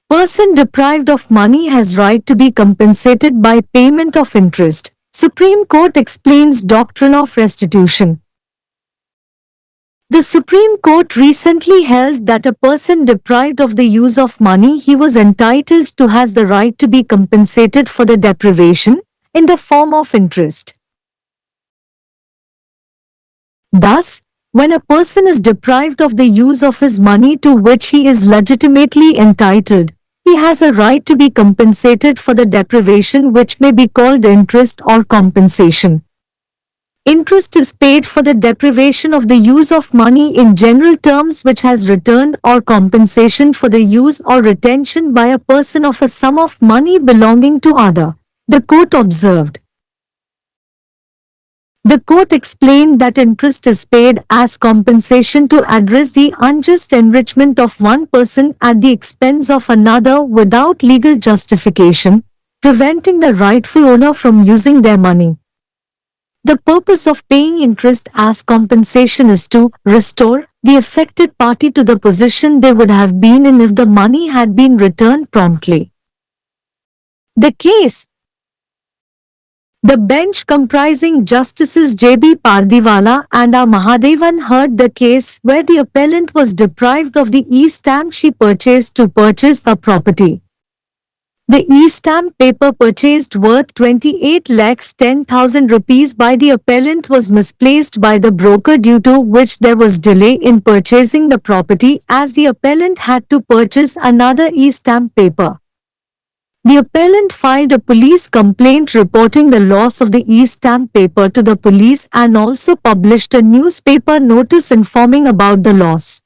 Person deprived of money has right to be compensated by payment of interest. Supreme Court explains doctrine of restitution. The Supreme Court recently held that a person deprived of the use of money he was entitled to has the right to be compensated for the deprivation in the form of interest. Thus, when a person is deprived of the use of his money to which he is legitimately entitled, he has a right to be compensated for the deprivation, which may be called interest or compensation. Interest is paid for the deprivation of the use of money in general terms which has returned, or compensation for the use or retention by a person of a sum of money belonging to other. The court observed. The court explained that interest is paid as compensation to address the unjust enrichment of one person at the expense of another without legal justification, preventing the rightful owner from using their money. The purpose of paying interest as compensation is to restore the affected party to the position they would have been in if the money had been returned promptly. The case. The bench comprising Justices J.B. Pardiwala and R. Mahadevan heard the case where the appellant was deprived of the e-stamp she purchased to purchase a property. The e-stamp paper purchased worth 28,10,000 rupees by the appellant was misplaced by the broker, due to which there was delay in purchasing the property as the appellant had to purchase another e-stamp paper. The appellant filed a police complaint reporting the loss of the e-stamp paper to the police and also published a newspaper notice informing about the loss.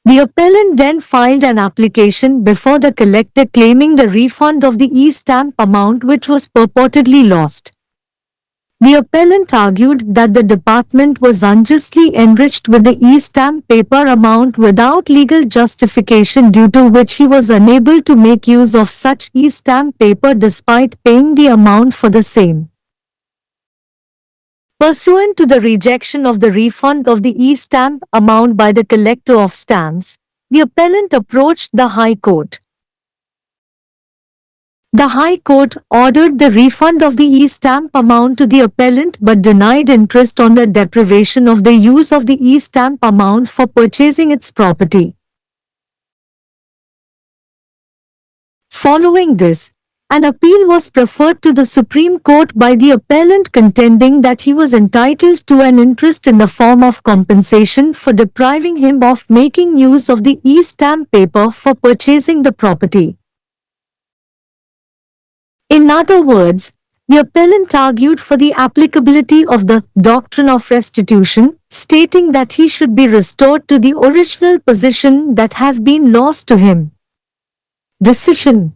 The appellant then filed an application before the collector claiming the refund of the e-stamp amount which was purportedly lost. The appellant argued that the department was unjustly enriched with the e-stamp paper amount without legal justification, due to which he was unable to make use of such e-stamp paper despite paying the amount for the same. Pursuant to the rejection of the refund of the e-stamp amount by the collector of stamps, the appellant approached the High Court. The High Court ordered the refund of the e-stamp amount to the appellant but denied interest on the deprivation of the use of the e-stamp amount for purchasing its property. Following this, an appeal was preferred to the Supreme Court by the appellant, contending that he was entitled to an interest in the form of compensation for depriving him of making use of the e-stamp paper for purchasing the property. In other words, the appellant argued for the applicability of the doctrine of restitution, stating that he should be restored to the original position that has been lost to him. Decision.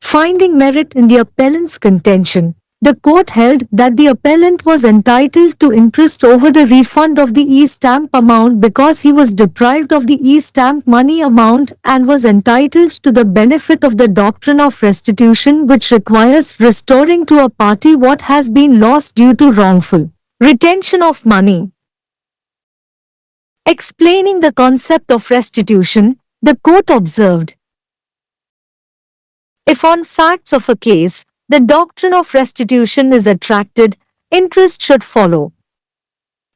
Finding merit in the appellant's contention, the court held that the appellant was entitled to interest over the refund of the e-stamp amount because he was deprived of the e-stamp money amount and was entitled to the benefit of the doctrine of restitution, which requires restoring to a party what has been lost due to wrongful retention of money. Explaining the concept of restitution, the court observed, if on facts of a case, the doctrine of restitution is attracted, interest should follow.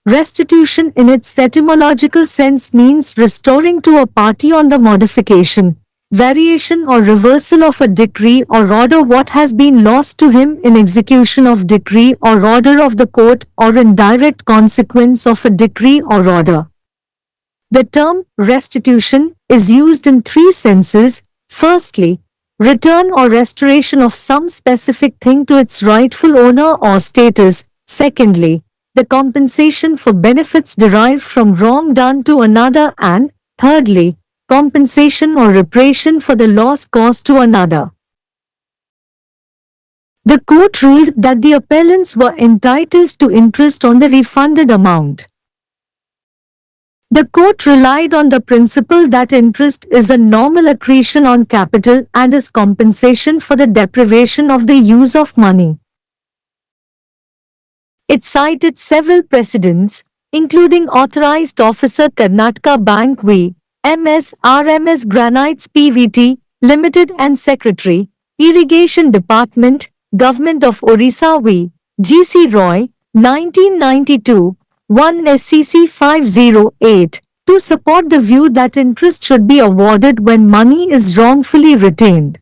Restitution in its etymological sense means restoring to a party on the modification, variation or reversal of a decree or order what has been lost to him in execution of decree or order of the court or in direct consequence of a decree or order. The term restitution is used in three senses. Firstly, return or restoration of some specific thing to its rightful owner or status. Secondly, the compensation for benefits derived from wrong done to another, and thirdly, compensation or reparation for the loss caused to another. The court ruled that the appellants were entitled to interest on the refunded amount. The court relied on the principle that interest is a normal accretion on capital and is compensation for the deprivation of the use of money. It cited several precedents, including Authorized Officer Karnataka Bank v. MS RMS Granites PVT Limited and Secretary, Irrigation Department, Government of Orissa v. G.C. Roy, 1992, 1 SCC 508, to support the view that interest should be awarded when money is wrongfully retained.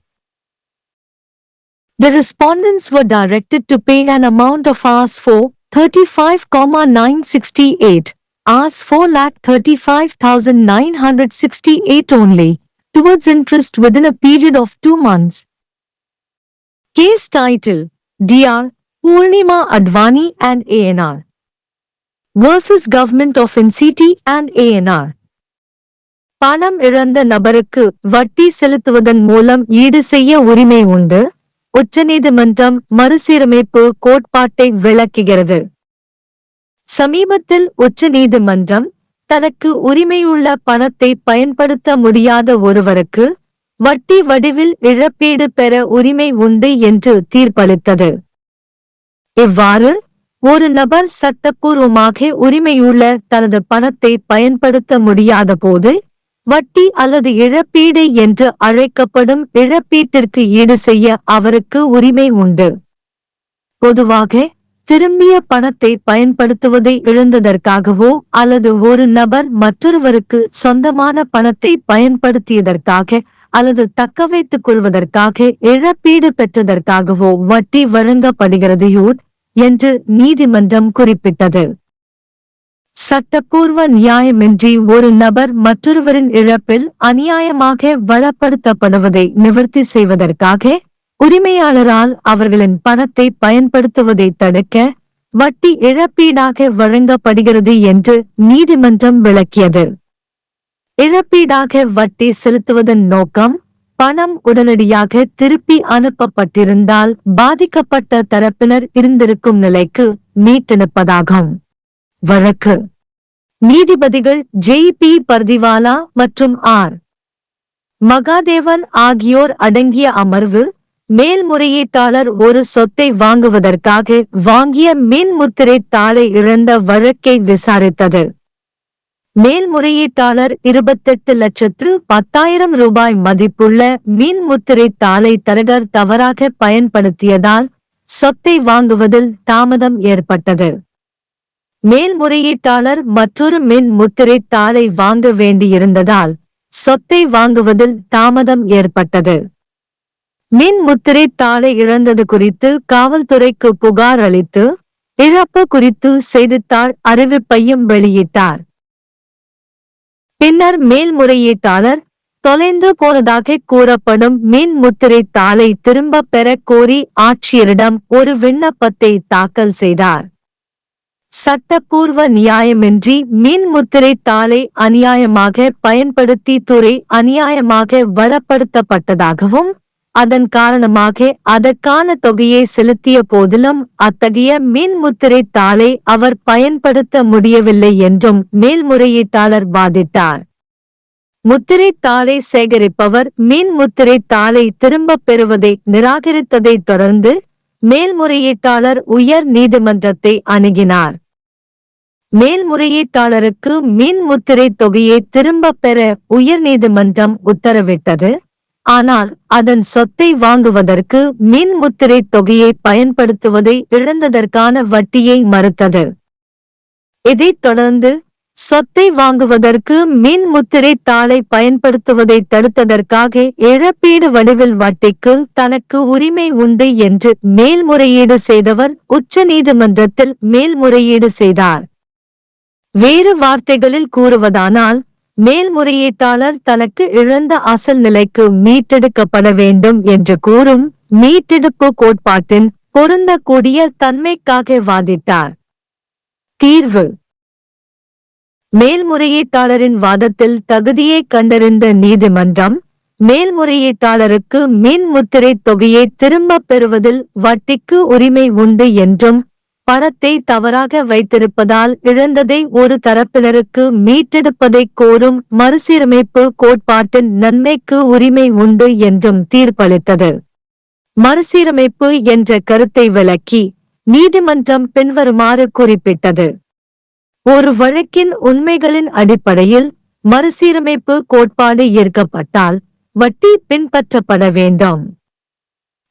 The respondents were directed to pay an amount of Rs 435,968, Rs 4,35,968 only, towards interest within a period of 2 months. Case title: Dr. Purnima Advani and ANR versus Government of NCT and ANR. பணம் இழந்த நபருக்கு வட்டி செலுத்துவதன் மூலம் ஈடு செய்ய உரிமை உண்டு. உச்சநீதிமன்றம் மறுசீரமைப்பு கோட்பாட்டை விளக்குகிறது. சமீபத்தில் உச்சநீதிமன்றம் தனக்கு உரிமையுள்ள பணத்தை பயன்படுத்த முடியாத ஒருவருக்கு வட்டி வடிவில் இழப்பீடு பெற உரிமை உண்டு என்று தீர்ப்பளித்தது. இவ்வாறு ஒரு நபர் சட்டப்பூர்வமாக உரிமையுள்ள தனது பணத்தை பயன்படுத்த முடியாத போது வட்டி அல்லது இழப்பீடு என்று அழைக்கப்படும் இழப்பீட்டிற்கு ஈடு செய்ய அவருக்கு உரிமை உண்டு. பொதுவாக திரும்பிய பணத்தை பயன்படுத்துவதை இழந்ததற்காகவோ அல்லது ஒரு நபர் மற்றொருவருக்கு சொந்தமான பணத்தை பயன்படுத்தியதற்காக அல்லது தக்கவைத்துக் கொள்வதற்காக இழப்பீடு பெற்றதற்காகவோ வட்டி வழங்கப்படுகிறது என்று நீதிமன்றம் குறிப்பிட்டது. சட்டப்பூர்வ நியாயமின்றி ஒரு நபர் மற்றொருவரின் இழப்பில் அநியாயமாக வளப்படுத்தப்படுவதை நிவர்த்தி செய்வதற்காக உரிமையாளரால் அவர்களின் பணத்தை பயன்படுத்துவதை தடுக்க வட்டி இழப்பீடாக வழங்கப்படுகிறது என்று நீதிமன்றம் விளக்கியது. இழப்பீடாக வட்டி செலுத்துவதன் நோக்கம் பணம் உடனடியாக திருப்பி அனுப்பப்பட்டிருந்தால் பாதிக்கப்பட்ட தரப்பினர் இருந்திருக்கும் நிலைக்கு மீட்டெடுப்பதாகும். வழக்கு நீதிபதிகள் ஜே.பி. பர்திவாலா மற்றும் ஆர். மகாதேவன் ஆகியோர் அடங்கிய அமர்வு மேல்முறையீட்டாளர் ஒரு சொத்தை வாங்குவதற்காக வாங்கிய மின்முத்திரை தாளை இழந்த வழக்கை விசாரித்தது. மேல்முறையீட்டாளர் 28,10,000 ரூபாய் மதிப்புள்ள மின்முத்திரை தாளை தரகர் தவறாக பயன்படுத்தியதால் சொத்தை வாங்குவதில் தாமதம் ஏற்பட்டது. மேல்முறையீட்டாளர் மற்றொரு மின் முத்திரை தாளை வாங்க வேண்டியிருந்ததால் சொத்தை வாங்குவதில் தாமதம் ஏற்பட்டது. மின் முத்திரை தாளை இழந்தது குறித்து காவல்துறைக்கு புகார் அளித்து இழப்பு குறித்து செய்தித்தாள் அறிவிப்பையும் வெளியிட்டார். பின்னர் மேல்முறையீட்டாளர் தொலைந்து போனதாக கூறப்படும் மின் முத்திரை தாளை திரும்பப் பெற கோரி ஆட்சியரிடம் ஒரு விண்ணப்பத்தை தாக்கல் செய்தார். சட்டப்பூர்வ நியாயமின்றி மின் முத்திரை தாளை அநியாயமாக பயன்படுத்தி துறை அநியாயமாக வளப்படுத்தப்பட்டதாகவும் அதன் காரணமாக அதற்கான தொகையை செலுத்திய போதிலும் அத்தகைய மின் முத்திரை தாளை அவர் பயன்படுத்த முடியவில்லை என்றும் மேல்முறையீட்டாளர் வாதிட்டார். முத்திரை தாளை சேகரிப்பவர் மின் முத்திரை தாளை திரும்பப் பெறுவதை நிராகரித்ததைத் தொடர்ந்து மேல்முறையீட்டாளர் உயர் நீதிமன்றத்தை அணுகினார். மேல்முறையீட்டாளருக்கு மின் முத்திரை தொகையை திரும்பப் பெற உயர்நீதிமன்றம் உத்தரவிட்டது. ஆனால் அதன் சொத்தை வாங்குவதற்கு மின் முத்திரை தொகையை பயன்படுத்துவதை இழந்ததற்கான வட்டியை மறுத்தது. இதைத் தொடர்ந்து சொத்தை வாங்குவதற்கு மின் முத்திரை தாளை பயன்படுத்துவதை தடுத்ததற்காக இழப்பீடு வடிவில் வட்டிக்கு தனக்கு உரிமை உண்டு என்று மேல்முறையீடு செய்தவர் உச்சநீதிமன்றத்தில் மேல்முறையீடு செய்தார். வேறு வார்த்தைகளில் கூறுவதானால் மேல்முறையீட்டாளர் தனக்கு இழந்த அசல் நிலைக்கு மீட்டெடுக்கப்பட வேண்டும் என்று கூறும் மீட்டெடுப்பு கோட்பாட்டின் பொருந்தக்கூடிய தன்மைக்காக வாதிட்டார். தீர்வு மேல்முறையீட்டாளரின் வாதத்தில் தகுதியை கண்டறிந்த நீதிமன்றம் மேல்முறையீட்டாளருக்கு மின் முத்திரை தொகையை திரும்பப் பெறுவதில் வட்டிக்கு உரிமை உண்டு என்றும் பணத்தை தவறாக வைத்திருப்பதால் இழந்ததை ஒரு தரப்பினருக்கு மீட்டெடுப்பதை கோரும் மறுசீரமைப்பு கோட்பாட்டின் நன்மைக்கு உரிமை உண்டு என்றும் தீர்ப்பளித்தது. மறுசீரமைப்பு என்ற கருத்தை விளக்கி நீதிமன்றம் பின்வருமாறு குறிப்பிட்டது. ஒரு வழக்கின் உண்மைகளின் அடிப்படையில் மறுசீரமைப்பு கோட்பாடு ஏற்கப்பட்டால் வட்டி பின்பற்றப்பட வேண்டும்.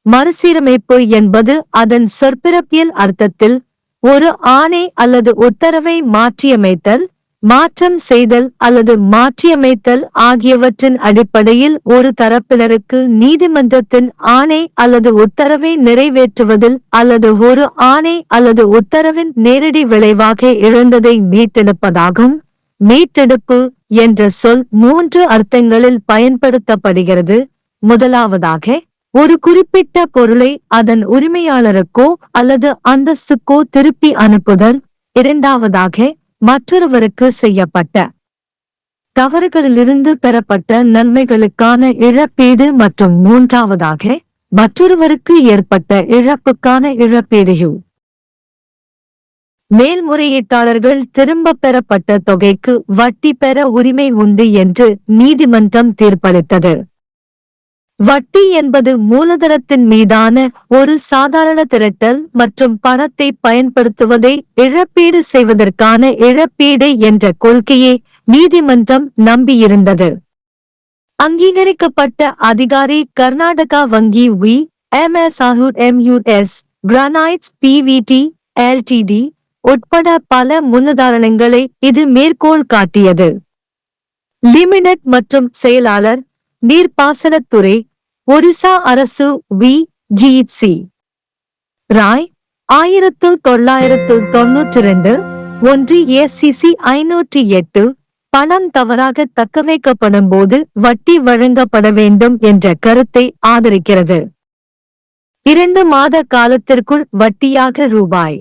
மறுசீரமைப்பு என்பது அதன் சொற்பிறப்பியல் அர்த்தத்தில் ஒரு ஆணை அல்லது உத்தரவை மாற்றியமைத்தல், மாற்றம் செய்தல் அல்லது மாற்றியமைத்தல் ஆகியவற்றின் அடிப்படையில் ஒரு தரப்பினருக்கு நீதிமன்றத்தின் ஆணை அல்லது உத்தரவை நிறைவேற்றுவதில் அல்லது ஒரு ஆணை அல்லது உத்தரவின் நேரடி விளைவாக இழந்ததை மீட்டெடுப்பதாகும். மீட்டெடுப்பு என்ற சொல் 3 அர்த்தங்களில் பயன்படுத்தப்படுகிறது. முதலாவதாக, ஒரு குறிப்பிட்ட பொருளை அதன் உரிமையாளருக்கோ அல்லது அந்தஸ்துக்கோ திருப்பி அனுப்புதல். இரண்டாவதாக, மற்றொருவருக்கு செய்யப்பட்ட தவறுகளிலிருந்து பெறப்பட்ட நன்மைகளுக்கான இழப்பீடு. மற்றும் மூன்றாவதாக, மற்றொருவருக்கு ஏற்பட்ட இழப்புக்கான இழப்பீடு. மேல்முறையீட்டாளர்கள் திரும்பப் பெறப்பட்ட தொகைக்கு வட்டி பெற உரிமை உண்டு என்று நீதிமன்றம் தீர்ப்பளித்தது. வட்டி என்பது மூலதனத்தின் மீதான ஒரு சாதாரண திரட்டல் மற்றும் பணத்தை பயன்படுத்துவதை இழப்பீடு செய்வதற்கான இழப்பீடு என்ற கொள்கையை நீதிமன்றம் நம்பியிருந்தது. அங்கீகரிக்கப்பட்ட அதிகாரி கர்நாடகா வங்கி MSMUS கிரானைட்ஸ் PVT Ltd உட்பட பல முன்னுதாரணங்களை இது மேற்கோள் காட்டியது. லிமிடெட் மற்றும் செயலாளர், நீர்ப்பாசனத்துறை, ஒரிசா அரசு VGC ராய் 1992 1 SCC 508 பணம் தவறாக தக்கவைக்கப்படும் போது வட்டி வழங்கப்பட வேண்டும் என்ற கருத்தை ஆதரிக்கிறது. 2 மாத காலத்திற்குள் வட்டியாக ரூபாய்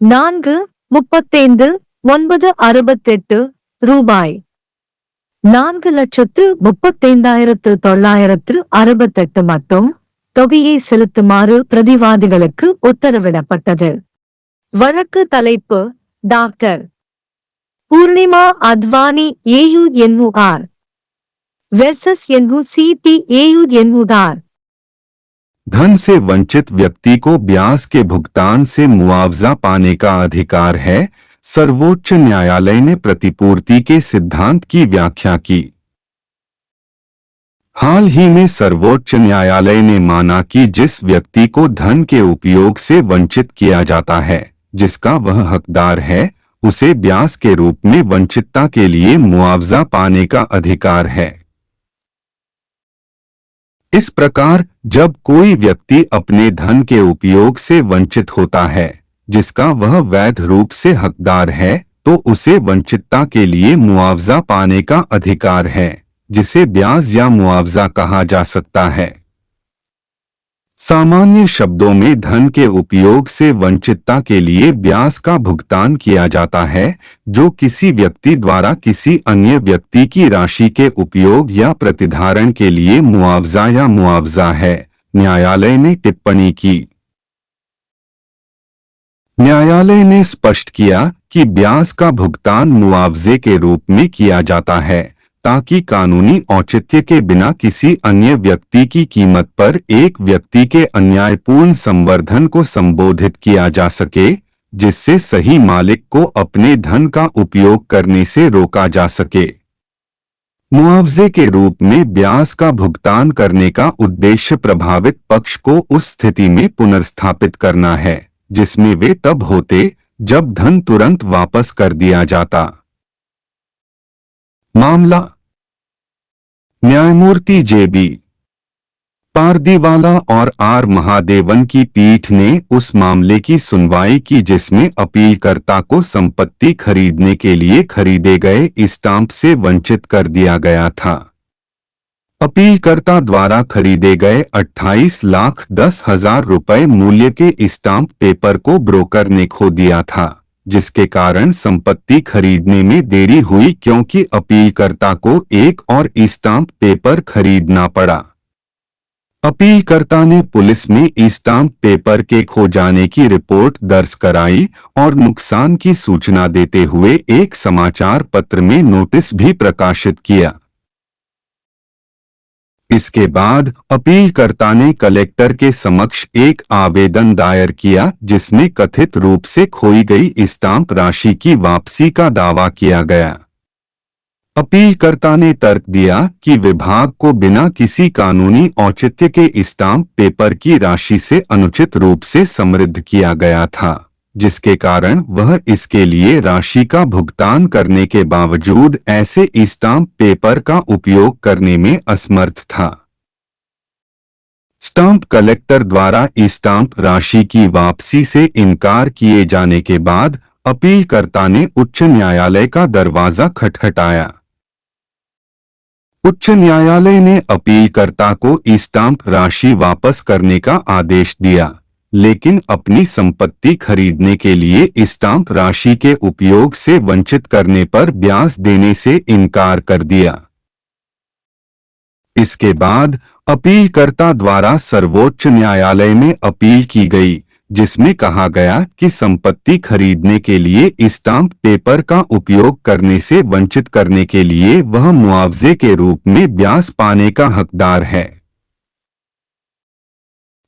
4,35,968 ரூபாய் 4,35,968 மட்டும் தொகையை செலுத்துமாறு பிரதிவாதிகளுக்கு உத்தரவிடப்பட்டது. வழக்கு தலைப்பு: doctor Purnima Advani AUNUR versus NUCT AUNUR। धन से वंचित व्यक्ति को ब्याज के भुगतान से मुआवजा पाने का अधिकार है। सर्वोच्च न्यायालय ने प्रतिपूर्ति के सिद्धांत की व्याख्या की। हाल ही में सर्वोच्च न्यायालय ने माना कि जिस व्यक्ति को धन के उपयोग से वंचित किया जाता है, जिसका वह हकदार है, उसे ब्याज के रूप में वंचितता के लिए मुआवजा पाने का अधिकार है। इस प्रकार जब कोई व्यक्ति अपने धन के उपयोग से वंचित होता है, जिसका वह वैध रूप से हकदार है, तो उसे वंचितता के लिए मुआवजा पाने का अधिकार है, जिसे ब्याज या मुआवजा कहा जा सकता है। सामान्य शब्दों में धन के उपयोग से वंचितता के लिए ब्याज का भुगतान किया जाता है, जो किसी व्यक्ति द्वारा किसी अन्य व्यक्ति की राशि के उपयोग या प्रतिधारण के लिए मुआवजा या मुआवजा है। न्यायालय ने टिप्पणी की। न्यायालय ने स्पष्ट किया कि ब्याज का भुगतान मुआवजे के रूप में किया जाता है, ताकि कानूनी औचित्य के बिना किसी अन्य व्यक्ति की कीमत पर एक व्यक्ति के अन्यायपूर्ण संवर्धन को संबोधित किया जा सके, जिससे सही मालिक को अपने धन का उपयोग करने से रोका जा सके। मुआवजे के रूप में ब्याज का भुगतान करने का उद्देश्य प्रभावित पक्ष को उस स्थिति में पुनर्स्थापित करना है, जिसमें वे तब होते जब धन तुरंत वापस कर दिया जाता। मामला न्यायमूर्ति JB पारदीवाला और R महादेवन की पीठ ने उस मामले की सुनवाई की जिसमें अपीलकर्ता को संपत्ति खरीदने के लिए खरीदे गए स्टाम्प से वंचित कर दिया गया था। अपीलकर्ता द्वारा खरीदे गए 28,10,000 रुपए मूल्य के स्टाम्प पेपर को ब्रोकर ने खो दिया था, जिसके कारण संपत्ति खरीदने में देरी हुई क्योंकि अपीलकर्ता को एक और स्टाम्प पेपर खरीदना पड़ा। अपीलकर्ता ने पुलिस में स्टाम्प पेपर के खो जाने की रिपोर्ट दर्ज कराई और नुकसान की सूचना देते हुए एक समाचार पत्र में नोटिस भी प्रकाशित किया। इसके बाद अपीलकर्ता ने कलेक्टर के समक्ष एक आवेदन दायर किया, जिसमें कथित रूप से खोई गई स्टाम्प राशि की वापसी का दावा किया गया। अपीलकर्ता ने तर्क दिया कि विभाग को बिना किसी कानूनी औचित्य के स्टाम्प पेपर की राशि से अनुचित रूप से समृद्ध किया गया था, जिसके कारण वह इसके लिए राशि का भुगतान करने के बावजूद ऐसे स्टाम्प पेपर का उपयोग करने में असमर्थ था। स्टाम्प कलेक्टर द्वारा स्टाम्प राशि की वापसी से इनकार किए जाने के बाद अपीलकर्ता ने उच्च न्यायालय का दरवाजा खटखटाया। उच्च न्यायालय ने अपीलकर्ता को स्टाम्प राशि वापस करने का आदेश दिया, लेकिन अपनी संपत्ति खरीदने के लिए स्टाम्प राशि के उपयोग से वंचित करने पर ब्याज देने से इनकार कर दिया। इसके बाद अपीलकर्ता द्वारा सर्वोच्च न्यायालय में अपील की गई, जिसमें कहा गया कि संपत्ति खरीदने के लिए स्टाम्प पेपर का उपयोग करने से वंचित करने के लिए वह मुआवजे के रूप में ब्याज पाने का हकदार है।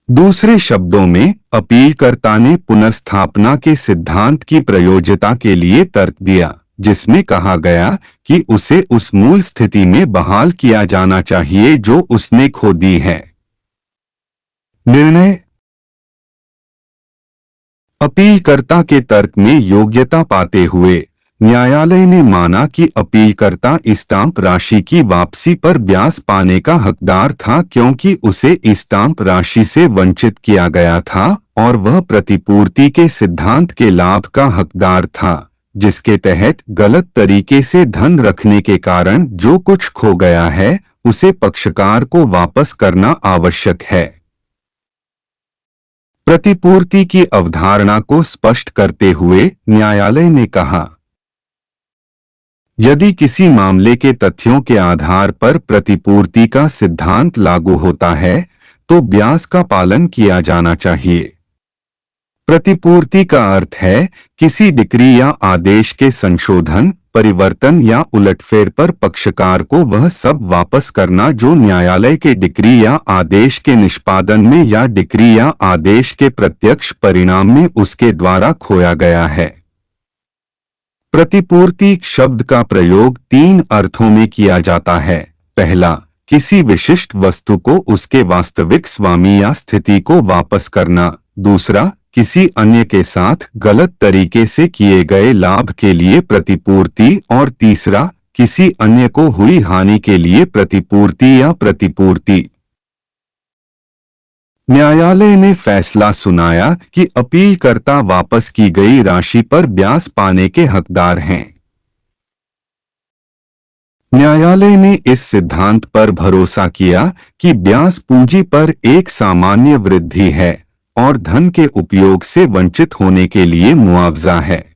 दूसरे शब्दों में, अपीलकर्ता ने पुनर्स्थापना के सिद्धांत की प्रयोज्यता के लिए तर्क दिया, जिसमें कहा गया कि उसे उस मूल स्थिति में बहाल किया जाना चाहिए जो उसने खो दी है। निर्णय। अपीलकर्ता के तर्क में योग्यता पाते हुए न्यायालय ने माना कि अपीलकर्ता स्टाम्प राशि की वापसी पर ब्याज पाने का हकदार था, क्योंकि उसे स्टाम्प राशि से वंचित किया गया था और वह प्रतिपूर्ति के सिद्धांत के लाभ का हकदार था, जिसके तहत गलत तरीके से धन रखने के कारण जो कुछ खो गया है उसे पक्षकार को वापस करना आवश्यक है। प्रतिपूर्ति की अवधारणा को स्पष्ट करते हुए न्यायालय ने कहा, यदि किसी मामले के तथ्यों के आधार पर प्रतिपूर्ति का सिद्धांत लागू होता है तो ब्याज का पालन किया जाना चाहिए। प्रतिपूर्ति का अर्थ है किसी डिक्री या आदेश के संशोधन, परिवर्तन या उलटफेर पर पक्षकार को वह सब वापस करना जो न्यायालय के डिक्री या आदेश के निष्पादन में या डिक्री या आदेश के प्रत्यक्ष परिणाम में उसके द्वारा खोया गया है। प्रतिपूर्ति शब्द का प्रयोग 3 अर्थों में किया जाता है। पहला, किसी विशिष्ट वस्तु को उसके वास्तविक स्वामी या स्थिति को वापस करना। दूसरा, किसी अन्य के साथ गलत तरीके से किए गए लाभ के लिए प्रतिपूर्ति। और तीसरा, किसी अन्य को हुई हानि के लिए प्रतिपूर्ति या प्रतिपूर्ति। न्यायालय ने फैसला सुनाया कि अपीलकर्ता वापस की गई राशि पर ब्याज पाने के हकदार हैं। न्यायालय ने इस सिद्धांत पर भरोसा किया कि ब्याज पूंजी पर एक सामान्य वृद्धि है और धन के उपयोग से वंचित होने के लिए मुआवजा है।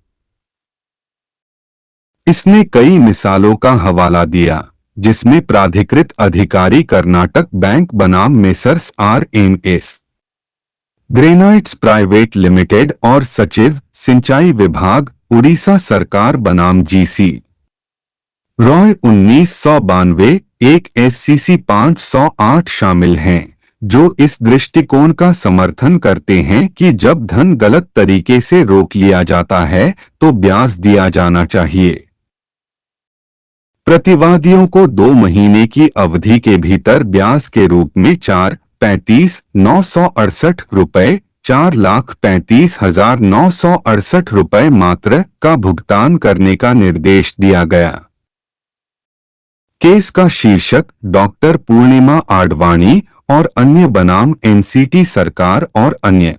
इसने कई मिसालों का हवाला दिया, जिसमें प्राधिकृत अधिकारी कर्नाटक बैंक बनाम messrs RMS granites private limited और सचिव सिंचाई विभाग उड़ीसा सरकार बनाम GC रॉय 1992 एक SCC 508 शामिल हैं, जो इस दृष्टिकोण का समर्थन करते हैं कि जब धन गलत तरीके से रोक लिया जाता है तो ब्याज दिया जाना चाहिए। प्रतिवादियों को 2 महीने की अवधि के भीतर ब्याज के रूप में 4,35,968 रुपये 4,35,968 रुपये मात्र का भुगतान करने का निर्देश दिया गया। केस का शीर्षक डॉक्टर पूर्णिमा आडवाणी और अन्य बनाम NCT सरकार और अन्य।